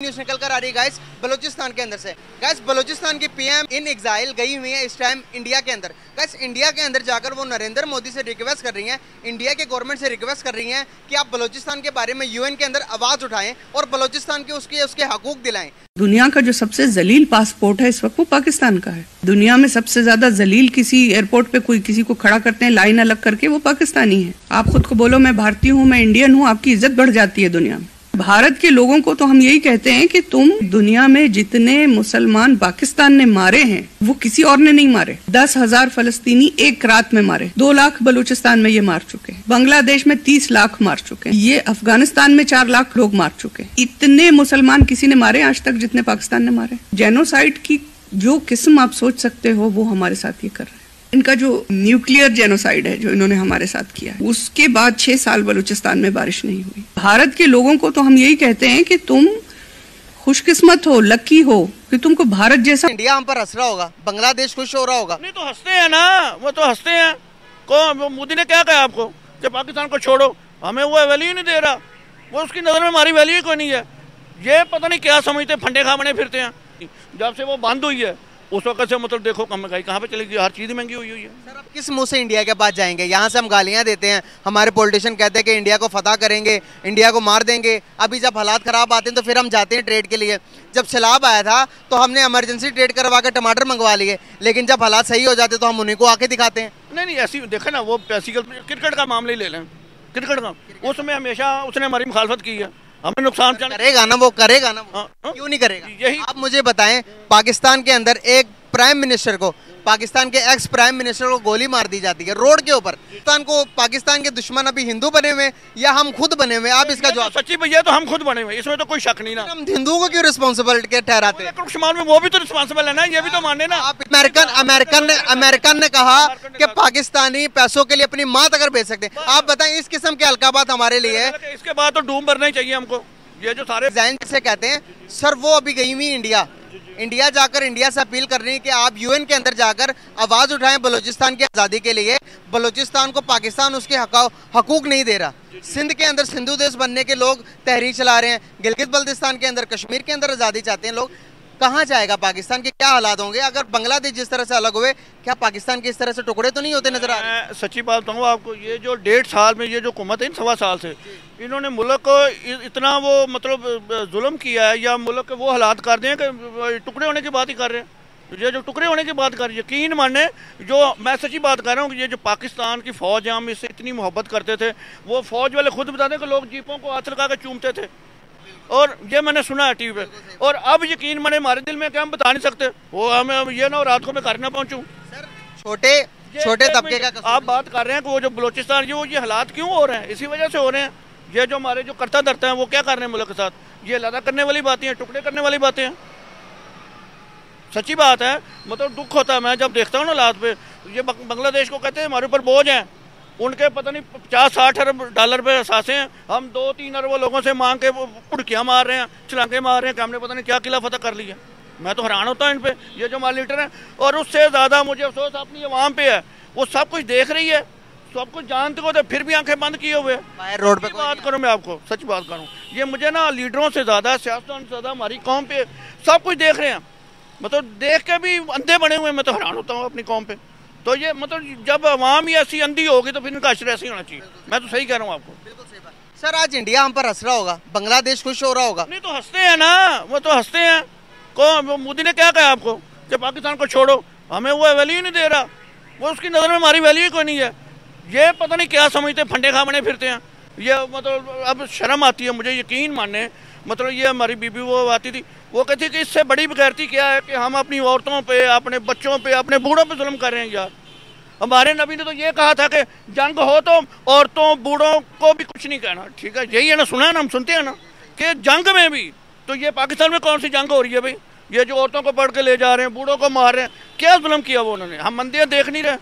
News निकल कर आ रही है गाइस बलूचिस्तान के अंदर से। गाइस बलूचिस्तान की पीएम इन एग्जाइल गई हुई है इस टाइम इंडिया के अंदर। गाइस इंडिया के अंदर जाकर वो नरेंद्र मोदी से रिक्वेस्ट कर रही हैं, इंडिया के गवर्नमेंट से रिक्वेस्ट कर रही हैं कि आप बलूचिस्तान के बारे में यूएन के अंदर आवाज उठाएं और बलूचिस्तान के उसके हकूक दिलाएं। दुनिया का जो सबसे जलील पासपोर्ट है इस वक्त वो पाकिस्तान का है। दुनिया में सबसे ज्यादा जलील किसी एयरपोर्ट पे कोई किसी को खड़ा करते हैं लाइन अलग करके, वो पाकिस्तानी है। आप खुद को बोलो मैं भारतीय हूँ, मैं इंडियन हूँ, आपकी इज्जत बढ़ जाती है दुनिया में। भारत के लोगों को तो हम यही कहते हैं कि तुम दुनिया में जितने मुसलमान पाकिस्तान ने मारे हैं वो किसी और ने नहीं मारे। 10,000 फलस्तीनी एक रात में मारे, 2 लाख बलूचिस्तान में ये मार चुके हैं, बांग्लादेश में 30 लाख मार चुके हैं, ये अफगानिस्तान में 4 लाख लोग मार चुके हैं। इतने मुसलमान किसी ने मारे आज तक जितने पाकिस्तान ने मारे। जेनोसाइड की जो किस्म आप सोच सकते हो वो हमारे साथ ये कर रहे हैं। इनका जो न्यूक्लियर जेनोसाइड है जो इन्होंने हमारे साथ किया है, उसके बाद 6 साल बलूचिस्तान में बारिश नहीं हुई। भारत के लोगों को तो हम यही कहते हैं कि तुम खुशकिस्मत हो, लकी हो कि तुमको भारत जैसा। इंडिया हम पर हंस रहा होगा, बांग्लादेश खुश हो रहा होगा। नहीं तो हंसते हैं ना, वो तो हंसते हैं। को मोदी ने क्या कहा आपको कि पाकिस्तान को छोड़ो, हमें वो वैल्यू नहीं दे रहा, वो उसकी नज़र में हमारी वैल्यू कोई नहीं है। ये पता नहीं क्या समझते, फंडे खा बने फिरते हैं। जब से वो बंद हुई है उस वक्त से मतलब देखो महंगाई कहाँ पे चलेगी, हर चीज़ महंगी हुई है। सर अब किस मुंह से इंडिया के पास जाएंगे? यहाँ से हम गालियाँ देते हैं, हमारे पॉलिटिशियन कहते हैं कि इंडिया को फतह करेंगे, इंडिया को मार देंगे। अभी जब हालात ख़राब आते हैं तो फिर हम जाते हैं ट्रेड के लिए। जब सैलाब आया था तो हमने इमरजेंसी ट्रेड करवा कर टमाटर मंगवा लिए, लेकिन जब हालात सही हो जाते तो हम उन्हीं को आके दिखाते हैं। नहीं ऐसी देखा ना, वो क्रिकेट का मामला ही ले लें। क्रिकेट का उसमें हमेशा उसने हमारी मुखालफत की है, हमें नुकसान करेगा ना, वो करेगा ना, क्यों नहीं करेगा? यही आप मुझे बताएं, पाकिस्तान के अंदर एक प्राइम मिनिस्टर को, पाकिस्तान के एक्स प्राइम मिनिस्टर को गोली मार दी जाती है रोड के ऊपर। पाकिस्तान के दुश्मन अभी हिंदू बने हुए या हम खुद बने हुए? आप इसका जवाब। सच्ची भैया तो हम खुद बने हुए, इसमें तो कोई शक नहीं ना। हम हिंदुओं को क्यों रिस्पॉन्सिबल ठहराते हैं? में वो भी तो रिस्पॉन्सिबल है ना, ये भी तो माने ना। अमेरिकन ने कहा कि पाकिस्तानी पैसों के लिए अपनी माँ तक बेच सकते हैं। आप बताएं इस किस्म के अलकाबात हमारे लिए। इसके बाद तो डूम भरना ही चाहिए हमको। ये जो सारे जैसे कहते हैं सर, वो अभी गई हुई इंडिया जाकर इंडिया से अपील कर रही है कि आप यूएन के अंदर जाकर आवाज उठाएं बलूचिस्तान की आज़ादी के लिए। बलूचिस्तान को पाकिस्तान उसके हकूक नहीं दे रहा। सिंध के अंदर सिंधु देश बनने के लोग तहरीक चला रहे हैं, गिलगित बल्तिस्तान के अंदर, कश्मीर के अंदर आज़ादी चाहते हैं लोग। कहाँ जाएगा पाकिस्तान के? क्या हालात होंगे अगर बांग्लादेश जिस तरह से अलग हुए? क्या पाकिस्तान के इस तरह से टुकड़े तो नहीं होते नजर आ रहे? सच्ची बात बताऊँ आपको, ये जो 1.5 साल में ये जो हुकूमत है, 1.25 साल से इन्होंने मुल्क को इतना वो मतलब जुल्म किया है, या मुल्क के वो हालात कर दिए कि टुकड़े होने की बात ही कर रहे हैं। ये जो टुकड़े होने की बात कर रही है, यकीन माने, जो मैं सच्ची बात कर रहा हूँ, ये जो पाकिस्तान की फ़ौज है, हम इससे इतनी मोहब्बत करते थे। वो फ़ौज वाले खुद बताते हैं कि लोग जीपों को हाथ लगा कर चूमते थे, और ये मैंने सुना है टीवी पे। और अब यकीन माने हमारे दिल में क्या हम बता नहीं सकते, वो हमें ये ना रात को मैं घर ना पहुँचूँ। छोटे तबके का आप बात कर रहे हैं कि वो जो बलूचिस्तान ये हालात क्यों हो रहे हैं, इसी वजह से हो रहे हैं। ये जो हमारे जो करता धरता है वो क्या कर रहे हैं मुल्क के साथ, ये अलग करने वाली बातें हैं, टुकड़े करने वाली बातें हैं। सच्ची बात है, मतलब दुख होता है मैं जब देखता हूँ ना हालात पे। ये बांग्लादेश को कहते हैं हमारे ऊपर बोझ हैं, उनके पता नहीं 50-60 अरब डॉलर पे असासे हैं, हम 2-3 अरब लोगों से मांग के पुड़कियाँ मार रहे हैं, छलांगे मार रहे हैं कि हमने पता नहीं क्या किला फतह कर लिया। मैं तो हैरान होता हूँ इन पे, ये जो हमारे लीडर हैं। और उससे ज़्यादा मुझे अफसोस अपनी अवाम पे है, वो सब कुछ देख रही है, सब कुछ जानते हो, तो फिर भी आंखें बंद किए हुए। रोड पे बात करूँ मैं आपको, सच बात करूँ, ये मुझे ना लीडरों से ज़्यादा, सियासतदान से ज़्यादा हमारी कौम पे सब कुछ देख रहे हैं, मतलब देख के भी अंधे बने हुए। मैं तो हैरान होता हूँ अपनी कौम पे। तो ये मतलब जब अवाम ही ऐसी अंधी होगी तो फिर इनका अशर ऐसे ही होना चाहिए। मैं तो सही कह रहा हूँ आपको। बिल्कुल सही बात। सर आज इंडिया हम पर हंस रहा होगा, बांग्लादेश खुश हो रहा होगा। नहीं तो हंसते हैं ना, वो तो हंसते हैं। को मोदी ने क्या कहा आपको कि पाकिस्तान को छोड़ो, हमें वो वैल्यू नहीं दे रहा, वो उसकी नज़र में हमारी वैल्यू कोई नहीं है। ये पता नहीं क्या समझते, फंडे खा बने फिरते हैं। ये मतलब अब शर्म आती है मुझे, यकीन माने। मतलब ये हमारी बीबी वो आती थी, वो कहती कि इससे बड़ी बेगैरती क्या है कि हम अपनी औरतों पे, अपने बच्चों पे, अपने बूढ़ों पे जुल्म कर रहे हैं। यार हमारे नबी ने तो ये कहा था कि जंग हो तो औरतों बूढ़ों को भी कुछ नहीं कहना। ठीक है, यही है ना, सुना है ना, हम सुनते हैं ना कि जंग में भी। तो ये पाकिस्तान में कौन सी जंग हो रही है भाई? ये जो औरतों को पढ़ के ले जा रहे हैं, बूढ़ों को मार रहे हैं, क्या जुल्म किया वो उन्होंने? हम मंदिर देख नहीं रहे।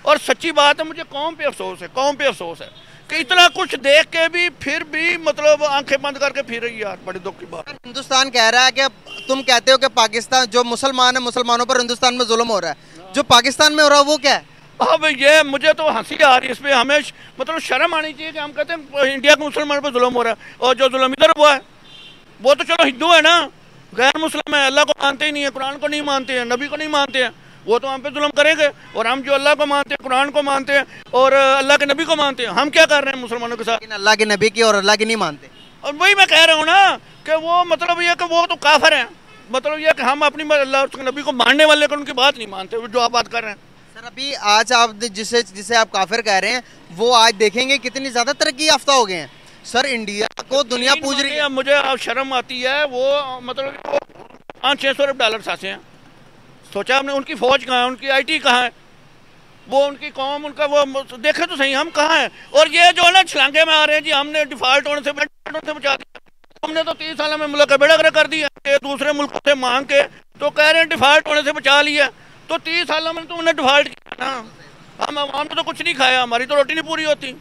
और सच्ची बात है, मुझे कौम पे अफसोस है, कौम पे अफसोस है कि इतना कुछ देख के भी फिर भी मतलब आंखें बंद करके फिर रही है। यार बड़ी दुख की बात है। हिंदुस्तान कह रहा है कि तुम कहते हो कि पाकिस्तान जो मुसलमान है, मुसलमानों पर हिंदुस्तान में जुल्म हो रहा है, जो पाकिस्तान में हो रहा है वो क्या है? अब ये मुझे तो हंसी आ रही है इस पर। हमें मतलब शर्म आनी चाहिए कि हम कहते हैं इंडिया के मुसलमानों पर जुल्म हो रहा है, और जो जुल्म इधर हुआ है वो तो चलो हिंदू है ना, गैर मुस्लिम है, अल्लाह को मानते ही नहीं है, कुरान को नहीं मानते हैं, नबी को नहीं मानते हैं, वो तो हम पे जुल्म करेंगे। और हम जो अल्लाह को मानते हैं, कुरान को मानते हैं और अल्लाह के नबी को मानते हैं, हम क्या कर रहे हैं मुसलमानों के साथ? अल्लाह के नबी की और अल्लाह की नहीं मानते। और वही मैं कह रहा हूँ ना कि वो मतलब ये कि वो तो काफिर हैं, मतलब ये कि हम अपनी अल्लाह और नबी को मानने वाले को उनकी बात नहीं मानते, जो आप बात कर रहे हैं। सर अभी आज आप जिसे आप काफिर कह रहे हैं, वो आज देखेंगे कितनी ज्यादा तरक्की याफ्ता हो गए हैं। सर इंडिया को दुनिया पूज रही है। मुझे अब शर्म आती है, वो मतलब 500-600 अरब डॉलर सासे हैं। सोचा हमने उनकी फौज कहाँ है, उनकी IT कहाँ है, वो उनकी कौम, उनका वो देखे तो सही हम कहाँ हैं। और ये जो है ना छलांगे में आ रहे हैं जी, हमने डिफॉल्ट होने से बचा दिया, हमने तो 30 साल में मुल्क का बेड़ा गर्क कर दिया, दूसरे मुल्कों से मांग के तो कह रहे हैं डिफॉल्ट होने से बचा लिया। तो 30 साल में तो उन्हें डिफॉल्ट किया ना, हम आवाम ने तो कुछ नहीं खाया, हमारी तो रोटी नहीं पूरी होती,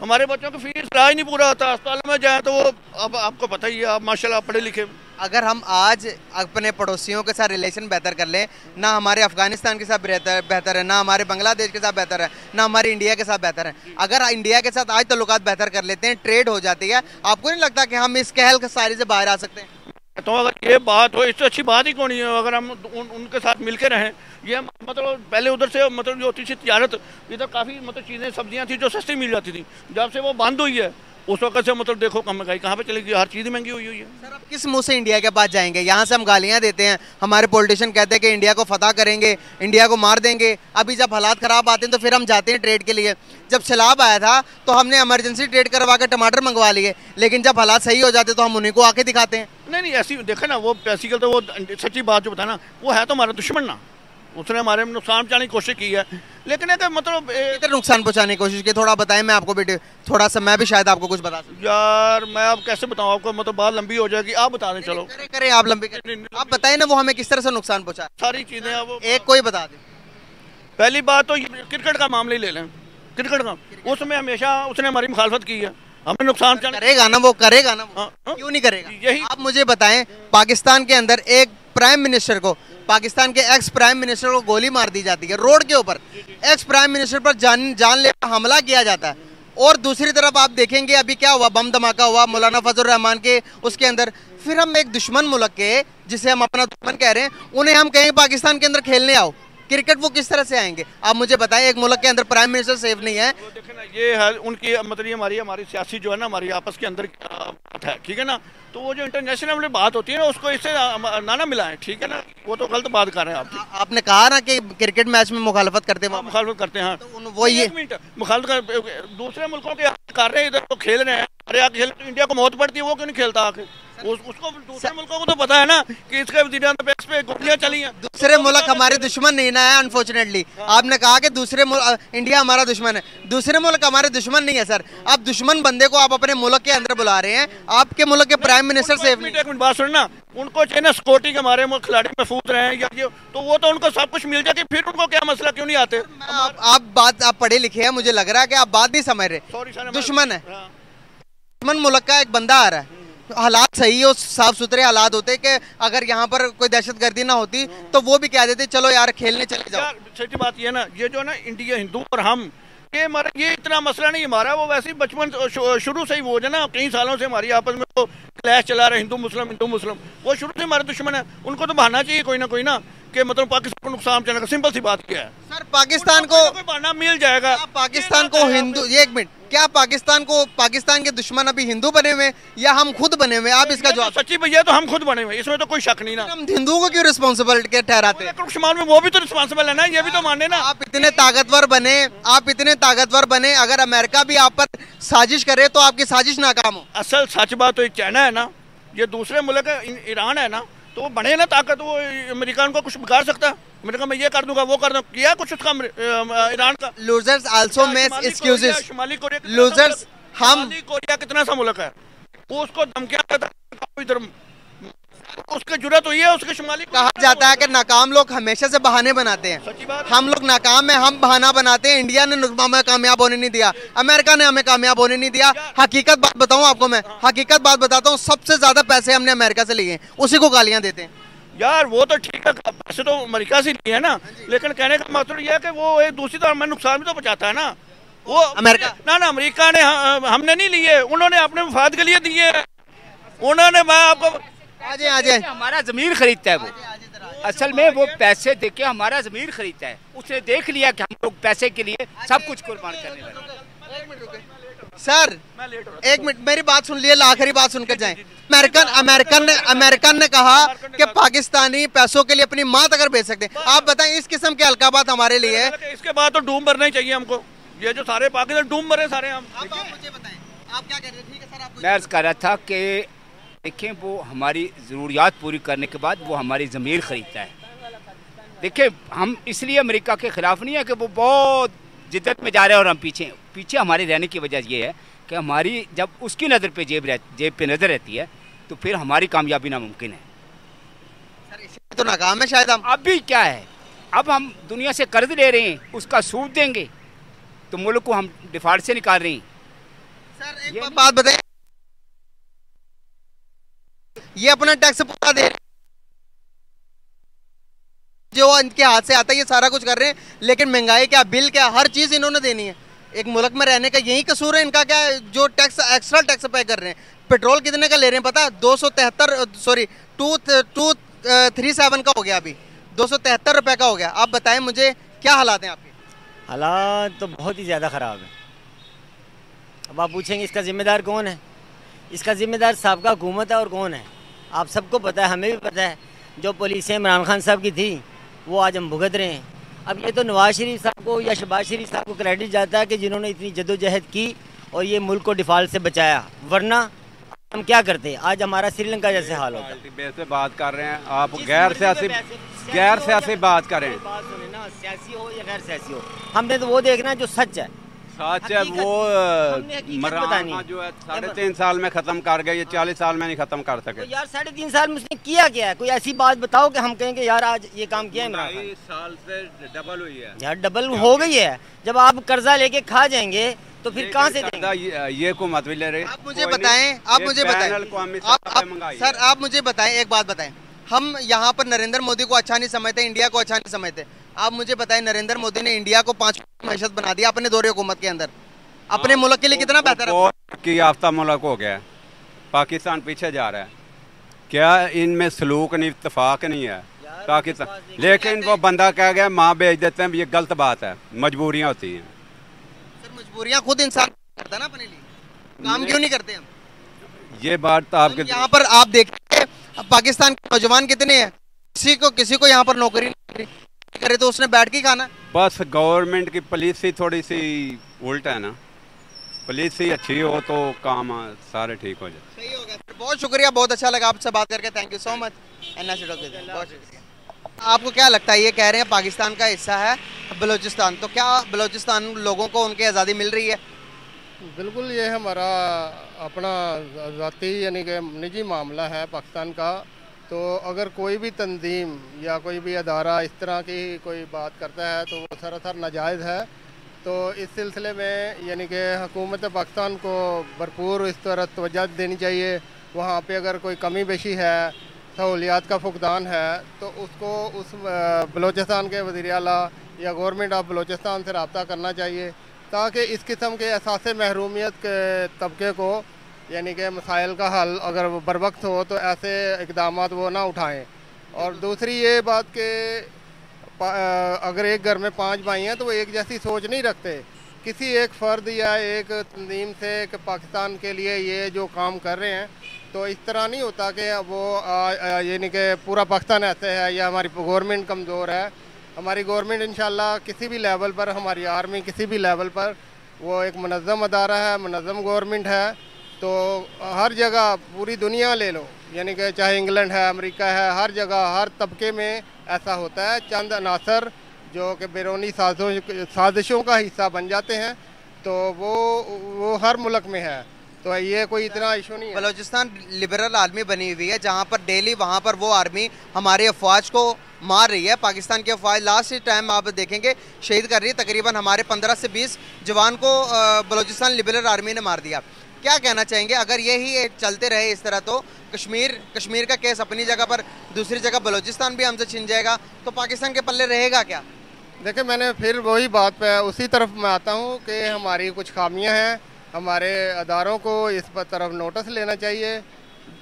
हमारे बच्चों की फीस इलाज नहीं पूरा होता, अस्पताल में जाए तो वो अब आपको पता ही है, आप माशाल्लाह पढ़े लिखे। अगर हम आज अपने पड़ोसियों के साथ रिलेशन बेहतर कर लें, ना हमारे अफगानिस्तान के साथ बेहतर है, ना हमारे बांग्लादेश के साथ बेहतर है, ना हमारे इंडिया के साथ बेहतर है, अगर इंडिया के साथ आज ताल्लुकात बेहतर कर लेते हैं, ट्रेड हो जाती है, आपको नहीं लगता कि हम इस कहल सारी से बाहर आ सकते हैं? तो अगर ये बात हो, इससे अच्छी बात ही कौन है। अगर हम उनके साथ मिलकर रहें, ये मतलब पहले उधर से मतलब जो होती थी तिजारत, इधर काफ़ी मतलब चीज़ें सब्जियां थी जो सस्ती मिल जाती थी, जब से वो बंद हुई है उस वक्त से मतलब देखो कम महंगाई कहाँ पे चली गई, हर चीज़ महंगी हुई है। सर अब किस मुंह से इंडिया के पास जाएंगे? यहाँ से हम गालियाँ देते हैं, हमारे पॉलिटिशियन कहते हैं कि इंडिया को फतह करेंगे, इंडिया को मार देंगे। अभी जब हालात ख़राब आते हैं तो फिर हम जाते हैं ट्रेड के लिए। जब सैलाब आया था तो हमने इमरजेंसी ट्रेड करवा कर टमाटर मंगवा लिए, लेकिन जब हालात सही हो जाते तो हम उन्हीं को आके दिखाते हैं। नहीं ऐसी देखा ना, वो बेसिकल तो वो सच्ची बात जो बताना, वो है तो हमारा दुश्मन ना, उसने हमारे नुकसान पहुँचाने की कोशिश की है, लेकिन है मतलब नुकसान पहुँचाने की कोशिश की। थोड़ा बताएं, मैं आपको भी थोड़ा सा, मैं भी शायद आपको कुछ बता सकूं। यार मैं अब कैसे बताऊँ आपको, मतलब बात लंबी हो जाएगी, आप बता दें। चलो करें आप लंबी करें, आप बताएं ना वो हमें किस तरह से नुकसान पहुँचा, सारी चीज़ें आप एक कोई बता दें। पहली बात तो क्रिकेट का मामला ही ले लें, क्रिकेट का, उसमें हमेशा उसने हमारी मुखालफत की है, हमें नुकसान करेगा ना वो, करेगा ना वो, क्यों नहीं करेगा? यही आप मुझे बताएं, पाकिस्तान के अंदर एक प्राइम मिनिस्टर को, पाकिस्तान के एक्स प्राइम मिनिस्टर को गोली मार दी जाती है रोड के ऊपर, एक्स प्राइम मिनिस्टर पर जानलेवा हमला किया जाता है। और दूसरी तरफ आप देखेंगे अभी क्या हुआ, बम धमाका हुआ मौलाना फजल रहमान के उसके अंदर। फिर हम एक दुश्मन मुल्क के, जिसे हम अपना दुश्मन कह रहे हैं, उन्हें हम कहेंगे पाकिस्तान के अंदर खेलने आओ क्रिकेट, वो किस तरह से आएंगे? आप मुझे बताएं, एक मुल्क के अंदर प्राइम मिनिस्टर सेफ नहीं है। देखें ना, ये है उनकी मतलब हमारी सियासी जो है ना, हमारी आपस के अंदर बात है, ठीक है ना। तो वो जो इंटरनेशनल बात होती है ना, उसको इससे ना मिलाएं, ठीक है ना, वो तो गलत बात कर रहे हैं आप। आपने कहा ना कि क्रिकेट मैच में मुखालफत करते हैं, मुखालफत करते हैं, तो वो ये मुखालफत दूसरे मुल्कों के कर रहे हैं, इधर तो खेल रहे हैं, अरे आके खेल तो इंडिया को मौत पड़ती है, वो क्यों नहीं खेलता आके? उसको दूसरे मुल्कों को तो पता है ना कि इसके वज़ीर-ए-आज़म पे गोलियां चली हैं। दूसरे मुल्क हमारे दुश्मन नहीं ना है, अनफॉर्चुनेटली। आपने कहा कि दूसरे मुल्क, इंडिया हमारा दुश्मन है, दूसरे मुल्क हमारे दुश्मन नहीं है सर। आप दुश्मन बंदे को आप अपने मुल्क के अंदर बुला रहे हैं, आपके मुल्क के प्राइम मिनिस्टर सेफ नहीं। एक मिनट बात सुनना, उनको चाहिए ना सिक्योरिटी के हमारे खिलाड़ी महफूज रहे हैं, या ये तो वो तो उनको सब कुछ मिल जाती, फिर उनको क्या मसला, क्यों नहीं आते? आप पढ़े लिखे हैं, मुझे लग रहा है कि आप बात नहीं समझ रहे। दुश्मन है, दुश्मन मुल्क का एक बंदा आ रहा है, हालात सही हो, साफ सुथरे हालात होते कि अगर यहाँ पर कोई दहशतगर्दी ना होती तो वो भी कह देते चलो यार खेलने चले जाओ। सच्ची बात ये ना, ये जो ना इंडिया हिंदू और हम, ये हमारा ये इतना मसला नहीं हमारा, वो वैसे ही बचपन शुरू से ही वो जो ना कई सालों से हमारी आपस में वो क्लैश चला रहा है, हिंदू मुस्लिम, वो शुरू से हमारे दुश्मन है। उनको तो बहाना चाहिए कोई ना कि मतलब पाकिस्तान को नुकसान पहुंचाने का, सिंपल सी बात क्या है सर। पाकिस्तान को बहाना मिल जाएगा, पाकिस्तान को हिंदू, ये एक मिनट, क्या पाकिस्तान के दुश्मन अभी हिंदू बने हुए या हम खुद बने हुए? आप इसका जवाब। सच्ची भैया तो हम खुद बने हुए, इसमें तो कोई शक नहीं ना। हम हिंदुओं को क्यों रिस्पॉन्सिबल ठहराते हैं? शुमार में वो भी तो रिस्पॉन्सिबल है ना, ये भी तो माने ना। आप इतने ताकतवर बने, अगर अमेरिका भी आप पर साजिश करे तो आपकी साजिश नाकाम हो। असल सच बात तो चाइना है ना, ये दूसरे मुल्क ईरान है ना, तो वो बने ना ताकत, वो अमेरिका उनको कुछ बिगाड़ सकता है? अमेरिका मैं ये कर दूंगा, वो कर दूंगा, किया कुछ उसका ईरान का। Losers also make excuses. शुमाली कोरिया, लूजर्स हम, कोरिया कितना सा मुल्क है, वो उसको धमकियां इधर, उसकी जरूरत हुई है, उसके शुमाली कहा जाता है कि नाकाम लोग हमेशा से बहाने बनाते हैं। हम लोग नाकाम है, हम बहाना बनाते हैं। इंडिया ने हमें कामयाब होने नहीं दिया, अमेरिका ने हमें कामयाब होने नहीं दिया। हकीकत बात बताऊं आपको, मैं हकीकत बात बताता हूं, सबसे ज्यादा पैसे हमने अमेरिका से लिए, उसी को गालियां देते हैं। यार वो तो ठीक है, पैसे तो अमेरिका से लिए है ना, लेकिन कहने का मतलब यह है कि वो एक दूसरी तरफ हमें नुकसान भी तो पहुंचाता है ना। वो अमेरिका ना अमेरिका ने हमने नहीं लिए, उन्होंने अपने मफाद के लिए दिए। उन्होंने, मैं आपको आजे आजे हमारा ज़मीर खरीदता है वो, असल में वो पैसे देके हमारा ज़मीर खरीदता है। उसने देख लिया कि हम लोग पैसे के लिए सब कुछ कुर्बान करने वाले। सर एक मिनट मेरी बात सुन लिए, आखिरी बात सुनकर जाएं। अमेरिकन ने कहा कि पाकिस्तानी पैसों के लिए अपनी माँ तक बेच सकते हैं। आप बताएं इस किस्म के हल्का हमारे लिए। इसके बाद तो डूम भरना ही चाहिए हमको, ये जो सारे पाकिस्तान डूम भरे सारे हम। आप मुझे बताएं आप क्या कह रहे थे? ठीक है सर, आप मैं अर्ज़ कर रहा था कि देखें, वो हमारी ज़रूरियात पूरी करने के बाद वो हमारी ज़मीर ख़रीदता है। देखिए, हम इसलिए अमेरिका के ख़िलाफ़ नहीं है कि वो बहुत जिद्दत में जा रहे हैं और हम पीछे हमारे रहने की वजह ये है कि हमारी जब उसकी नज़र पे जेब पे नज़र रहती है तो फिर हमारी कामयाबी नामुमकिन है। सर इसलिए तो नाकाम है शायद हम। अब भी क्या है, अब हम दुनिया से कर्ज ले रहे हैं, उसका सूद देंगे तो मुल्क को हम डिफॉल्ट से निकाल रहे हैं। सर एक बात बताएं, ये अपना टैक्स पूरा दे जो इनके हाथ से आता है, ये सारा कुछ कर रहे हैं, लेकिन महंगाई क्या, बिल क्या, हर चीज इन्होंने देनी है। एक मुल्क में रहने का यही कसूर है इनका क्या है, जो टैक्स एक्स्ट्रा टैक्स पे कर रहे हैं। पेट्रोल कितने का ले रहे हैं पता है? 237 का हो गया, अभी 273 रुपए का हो गया। आप बताएं मुझे क्या हालात हैं आपके? हालात तो बहुत ही ज़्यादा ख़राब है। अब आप पूछेंगे इसका ज़िम्मेदार कौन है? इसका ज़िम्मेदार साबका हुकूमत है। और कौन है आप सबको पता है, हमें भी पता है। जो पॉलिसियाँ इमरान खान साहब की थी वो आज हम भुगत रहे हैं। अब ये तो नवाज शरीफ साहब को या शहबाज शरीफ साहब को क्रेडिट जाता है कि जिन्होंने इतनी जद्दोजहद की और ये मुल्क को डिफ़ॉल्ट से बचाया, वरना हम क्या करते? आज हमारा श्रीलंका जैसे हाल होता है। बेस पे बात कर रहे हैं आप, गैर सियासी बात कर रहे हैं। बात सुने ना, सियासी हो या गैर सियासी हो, हमने तो वो देखना है जो सच है। सच है वो इमरान जो है 3.5 साल में खत्म कर गए, ये 40 साल में नहीं खत्म कर सके। तो यार 3.5 साल में उसने किया क्या है? कोई ऐसी बात बताओ कि हम कहेंगे यार आज ये काम किया इमरान खान। साल से डबल हुई है यार, डबल हो गई है। जब आप कर्जा लेके खा जाएंगे तो फिर कहाँ से देंगे? ये को मत भी ले रहे। आप मुझे बताएं, सर आप मुझे बताएं, एक बात बताएं, हम यहाँ पर नरेंद्र मोदी को अच्छा नहीं समझते, इंडिया को अच्छा नहीं समझते। आप मुझे बताएं, नरेंद्र मोदी ने इंडिया को 5 फ़ीसद बना दिया अपने दौरे हुकूमत के अंदर, अपने मुल्क के लिए कितना बेहतर है। की याफ्ता मुल्क हो गया, पाकिस्तान पीछे जा रहा है। क्या इनमें सलूक नहीं, इत्तेफाक नहीं है पाकिस्तान, लेकिन वो बंदा कह गया माँ भेज देते हैं, ये गलत बात है। मजबूरियाँ होती हैं सर, मजबूरियाँ खुद इंसान करता है ना अपने लिए, काम क्यों नहीं करते हम? ये बात तो आपके यहाँ पर आप देखिए पाकिस्तान के नौजवान कितने हैं, किसी को यहाँ पर नौकरी नहीं करे तो उसने बैठ के खाना। बस गवर्नमेंट की पॉलिसी थोड़ी सी उल्टा है ना, पॉलिसी अच्छी हो तो काम सारे ठीक हो जाए। सही होगा। बहुत शुक्रिया, बहुत अच्छा लगा आपसे बात करके, थैंक यू सो मच। बहुत शुक्रिया। आपको क्या लगता है, ये कह रहे हैं पाकिस्तान का हिस्सा है बलूचिस्तान, तो क्या बलूचिस्तान लोगों को उनकी आज़ादी मिल रही है? बिल्कुल, ये हमारा अपना ज़ाती यानी कि निजी मामला है पाकिस्तान का। तो अगर कोई भी तंजीम या कोई भी अदारा इस तरह की कोई बात करता है तो वो सरासर नाजायज़ है। तो इस सिलसिले में यानी कि हुकूमत पाकिस्तान को भरपूर इस तरह तवज्जो देनी चाहिए। वहाँ पे अगर कोई कमी बेशी है, सहूलियात का फुकदान है, तो उसको उस बलूचिस्तान के वज़ीर आला या गवर्नमेंट ऑफ बलूचिस्तान से रब्ता करना चाहिए, ताकि इस किस्म के एहसास महरूमियत के तबके को यानी कि मसाइल का हल अगर बर वक्त हो तो ऐसे इकदाम वो ना उठाएं। और दूसरी ये बात कि अगर एक घर में 5 भाई हैं तो वो एक जैसी सोच नहीं रखते। किसी एक फ़र्द या एक तंजीम से कि पाकिस्तान के लिए ये जो काम कर रहे हैं, तो इस तरह नहीं होता कि वो यानी कि पूरा पाकिस्तान ऐसे है या हमारी गवर्नमेंट कमज़ोर है। हमारी गवर्नमेंट इंशाल्लाह किसी भी लेवल पर, हमारी आर्मी किसी भी लेवल पर वो एक मुनज़्ज़म अदारा है, मुनज़्ज़म गवर्नमेंट है। तो हर जगह पूरी दुनिया ले लो, यानी कि चाहे इंग्लैंड है, अमेरिका है, हर जगह हर तबके में ऐसा होता है। चंद अनासर जो कि बैरूनी साजिशों का हिस्सा बन जाते हैं, तो वो हर मुल्क में है। तो ये कोई इतना इशू नहीं है। बलूचिस्तान लिबरल आर्मी बनी हुई है, जहाँ पर डेली वहाँ पर वो आर्मी हमारे अफवाज को मार रही है। पाकिस्तान की अफवाज लास्ट टाइम आप देखेंगे शहीद कर रही है, तकरीबन हमारे 15 से 20 जवान को बलूचिस्तान लिबरल आर्मी ने मार दिया। क्या कहना चाहेंगे, अगर यही चलते रहे इस तरह तो कश्मीर का केस अपनी जगह पर, दूसरी जगह बलूचिस्तान भी हमसे छिन जाएगा, तो पाकिस्तान के पल्ले रहेगा क्या? देखिए, मैंने फिर वही बात पे उसी तरफ मैं आता हूँ कि हमारी कुछ खामियां हैं। हमारे अदारों को इस पर तरफ नोटिस लेना चाहिए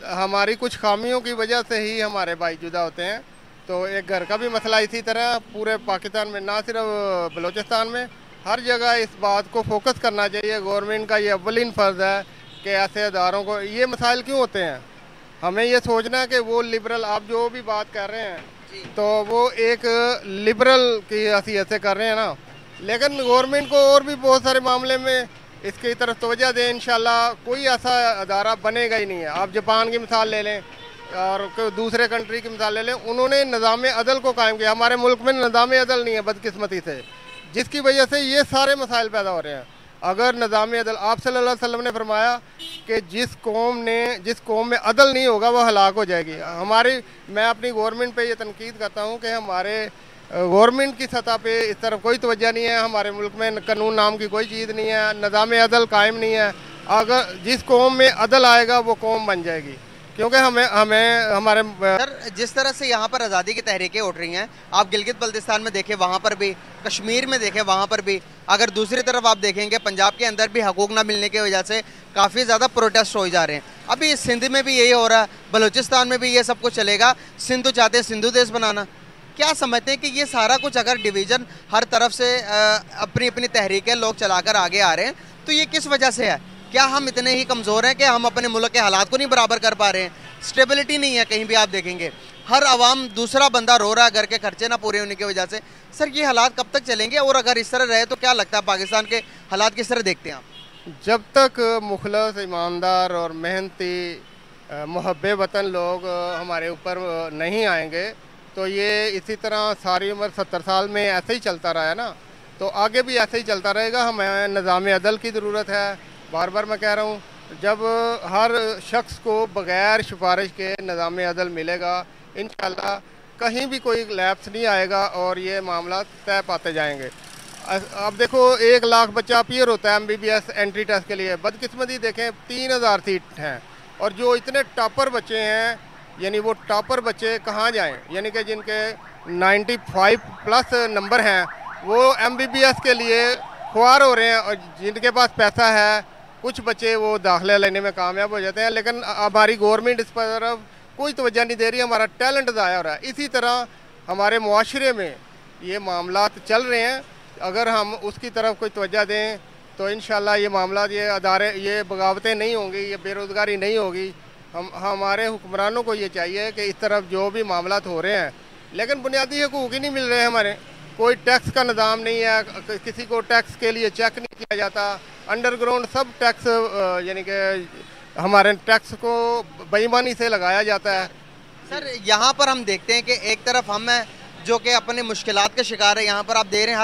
हमारी कुछ खामियों की वजह से ही हमारे भाई जुदा होते हैं। तो एक घर का भी मसला इसी तरह पूरे पाकिस्तान में, ना सिर्फ बलूचिस्तान में, हर जगह इस बात को फोकस करना चाहिए। गवर्नमेंट का ये अव्वलीन फ़र्ज़ है कि ऐसे अदारों को, ये मसाइल क्यों होते हैं, हमें ये सोचना है कि वो लिबरल, आप जो भी बात कर रहे हैं तो वो एक लिबरल की हैसियत से कर रहे हैं ना, लेकिन गवर्नमेंट को और भी बहुत सारे मामले में इसकी तरफ तवज्जो दें। इंशाल्लाह कोई ऐसा अदारा बनेगा ही नहीं है। आप जापान की मिसाल ले लें और दूसरे कंट्री की मिसाल ले लें, उन्होंने निज़ाम अदल को कायम किया। हमारे मुल्क में निज़ाम अदल नहीं है बदकिस्मती से, जिसकी वजह से ये सारे मसाइल पैदा हो रहे हैं। अगर निज़ाम अदल, आप सल्लल्लाहु अलैहि वसल्लम ने फरमाया कि जिस कौम में अदल नहीं होगा वह हलाक हो जाएगी। मैं अपनी गवर्नमेंट पे ये तनकीद करता हूँ कि हमारे गवर्नमेंट की सतह पे इस तरफ कोई तवज्जो नहीं है। हमारे मुल्क में कानून नाम की कोई चीज़ नहीं है, निज़ाम अदल कायम नहीं है। अगर जिस कौम में अदल आएगा वो कौम बन जाएगी, क्योंकि हमें हमारे सर जिस तरह से यहाँ पर आज़ादी की तहरीकें उठ रही हैं, आप गिलगित बल्तिस्तान में देखें, वहाँ पर भी, कश्मीर में देखें, वहाँ पर भी, अगर दूसरी तरफ आप देखेंगे पंजाब के अंदर भी हकूक़ ना मिलने की वजह से काफ़ी ज़्यादा प्रोटेस्ट हो जा रहे हैं। अभी सिंध में भी यही हो रहा है, बलूचिस्तान में भी ये सब कुछ चलेगा। सिंध तो चाहते हैं सिंधु देश बनाना। क्या समझते हैं कि ये सारा कुछ अगर डिवीज़न हर तरफ से अपनी अपनी तहरीकें लोग चलाकर आगे आ रहे हैं, तो ये किस वजह से है? क्या हम इतने ही कमज़ोर हैं कि हम अपने मुल्क के हालात को नहीं बराबर कर पा रहे हैं? स्टेबिलिटी नहीं है, कहीं भी आप देखेंगे हर आवाम, दूसरा बंदा रो रहा है घर के खर्चे ना पूरे होने की वजह से। सर ये हालात कब तक चलेंगे, और अगर इस तरह रहे तो क्या लगता है पाकिस्तान के हालात किस तरह देखते हैं आप? जब तक मुखलस, ईमानदार और मेहनती मुहब्बे वतन लोग हमारे ऊपर नहीं आएंगे तो ये इसी तरह सारी उम्र 70 साल में ऐसे ही चलता रहा है ना, तो आगे भी ऐसे ही चलता रहेगा। हमें निज़ाम अदल की ज़रूरत है। बार बार मैं कह रहा हूँ, जब हर शख्स को बग़ैर सिफारिश के निज़ाम अदल मिलेगा, इंशाल्लाह कहीं भी कोई लैप्स नहीं आएगा और ये मामला तय पाते जाएंगे। अब देखो 1 लाख बच्चा अपीयर होता है MBBS एंट्री टेस्ट के लिए, बदकिस्मती देखें 3000 सीट हैं, और जो इतने टॉपर बच्चे हैं, यानी वो टॉपर बच्चे कहाँ जाएं, यानी कि जिनके 95+ नंबर हैं वो MBBS के लिए ख्वार हो रहे हैं, और जिनके पास पैसा है कुछ बच्चे वो दाखिला लेने में कामयाब हो जाते हैं। लेकिन हमारी गवर्नमेंट इस पर कोई तवज्जो नहीं दे रही, हमारा टैलेंट ज़ाया हो रहा है। इसी तरह हमारे मुआशरे में ये मामलात चल रहे हैं, अगर हम उसकी तरफ कोई तवज्जो दें तो इंशाल्लाह ये मामला, ये अदारे, ये बगावतें नहीं होंगी, ये बेरोज़गारी नहीं होगी। हमारे हुक्मरानों को ये चाहिए कि इस तरफ जो भी मामलात हो रहे हैं, लेकिन बुनियादी हकूक़ ही नहीं मिल रहे हैं हमारे। कोई टैक्स का निज़ाम नहीं है, किसी को टैक्स के लिए चेक नहीं किया जाता, अंडरग्राउंड सब टैक्स, यानी कि हमारे टैक्स को बेईमानी से लगाया जाता है। सर यहाँ पर हम देखते हैं कि एक तरफ हम हैं जो कि अपनी मुश्किलात के शिकार है, यहाँ पर आप दे रहे हैं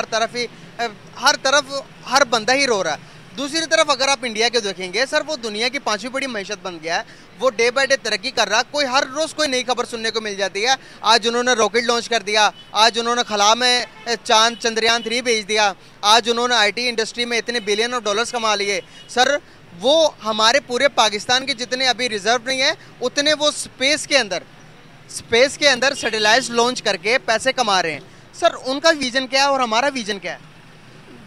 हर तरफ हर बंदा ही रो रहा है। दूसरी तरफ अगर आप इंडिया के देखेंगे सर, वो दुनिया की 5वीं बड़ी मईशत बन गया है, वो डे बाय डे तरक्की कर रहा है। कोई हर रोज़ कोई नई खबर सुनने को मिल जाती है। आज उन्होंने रॉकेट लॉन्च कर दिया, आज उन्होंने खला में चंद्रयान 3 भेज दिया, आज उन्होंने IT इंडस्ट्री में इतने बिलियन ऑफ डॉलर्स कमा लिए। सर वो हमारे पूरे पाकिस्तान के जितने अभी रिजर्व नहीं है, उतने वो स्पेस के अंदर सैटेलाइट लॉन्च करके पैसे कमा रहे हैं। सर उनका विजन क्या है और हमारा विजन क्या है?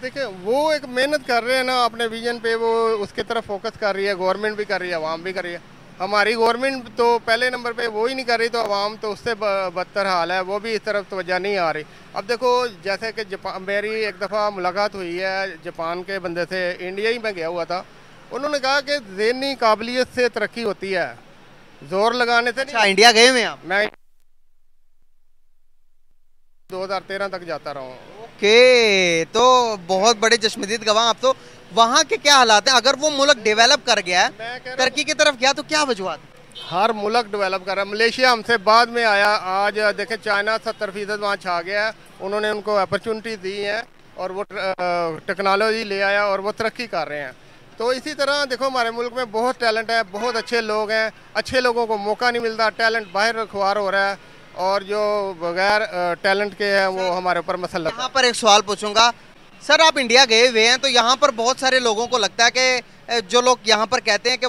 देखिए वो एक मेहनत कर रहे हैं ना अपने विजन पे, वो उसके तरफ फोकस कर रही है, गवर्नमेंट भी कर रही है, अवाम भी कर रही है। हमारी गवर्नमेंट तो पहले नंबर पे वो ही नहीं कर रही, तो अवाम तो उससे बदतर हाल है, वो भी इस तरफ तवज्जो नहीं आ रही। अब देखो जैसे कि मेरी एक दफ़ा मुलाकात हुई है जापान के बंदे से, इंडिया ही में गया हुआ था, उन्होंने कहा कि ज़हनी काबिलियत से तरक्की होती है, जोर लगाने से नहीं। इंडिया गए हुए आप? मैं 2013 तक जाता रहा हूँ। ओके, तो बहुत बड़े चश्मदीद गवाह आप। तो वहाँ के क्या हालात हैं? अगर वो मुल्क डेवलप कर गया है, तरक्की की तरफ गया, तो क्या वजूहत? हर मुल्क डेवलप कर रहा है। मलेशिया हमसे बाद में आया, आज देखें चाइना 70% वहाँ छा गया है, उन्होंने उनको अपॉर्चुनिटी दी है और वो टेक्नोलॉजी ले आया और वो तरक्की कर रहे हैं। तो इसी तरह देखो हमारे मुल्क में बहुत टैलेंट है, बहुत अच्छे लोग हैं, अच्छे लोगों को मौका नहीं मिलता, टैलेंट बाहर खुआर हो रहा है, और जो बगैर टैलेंट के हैं वो हमारे ऊपर मसला। यहाँ पर एक सवाल पूछूंगा सर, आप इंडिया गए हुए हैं, तो यहाँ पर बहुत सारे लोगों को लगता है कि जो लोग यहाँ पर कहते हैं कि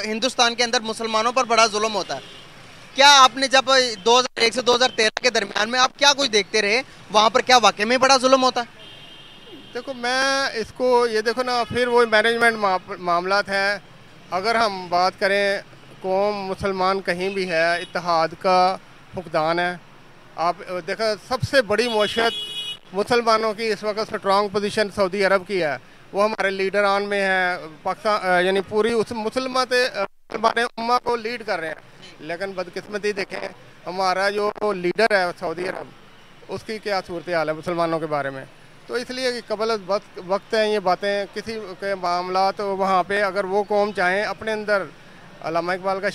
हिंदुस्तान के अंदर मुसलमानों पर बड़ा जुल्म होता है, क्या आपने जब 2001 से 2013 के दरमियान में आप क्या कुछ देखते रहे, वहाँ पर क्या वाकई में बड़ा जुल्म होता है? देखो मैं इसको ये देखो ना, फिर वो मैनेजमेंट मामलात हैं। अगर हम बात करें कौम मुसलमान कहीं भी है, इत्तेहाद का फुकदान है। आप देखो सबसे बड़ी मशत मुसलमानों की इस वक्त स्ट्रॉन्ग पोजीशन सऊदी अरब की है, वो हमारे लीडरान में है। पाकिस्तान यानी पूरी उस मुसलमान उम्मा को लीड कर रहे हैं। लेकिन बदकिस्मती देखें, हमारा जो लीडर है सऊदी अरब, उसकी क्या सूरत हाल है मुसलमानों के बारे में। तो इसलिए कि कबल वक्त हैं ये बातें, किसी के मामला तो वहाँ पे अगर वो कौम चाहें अपने अंदर, अल्लामा इकबाल का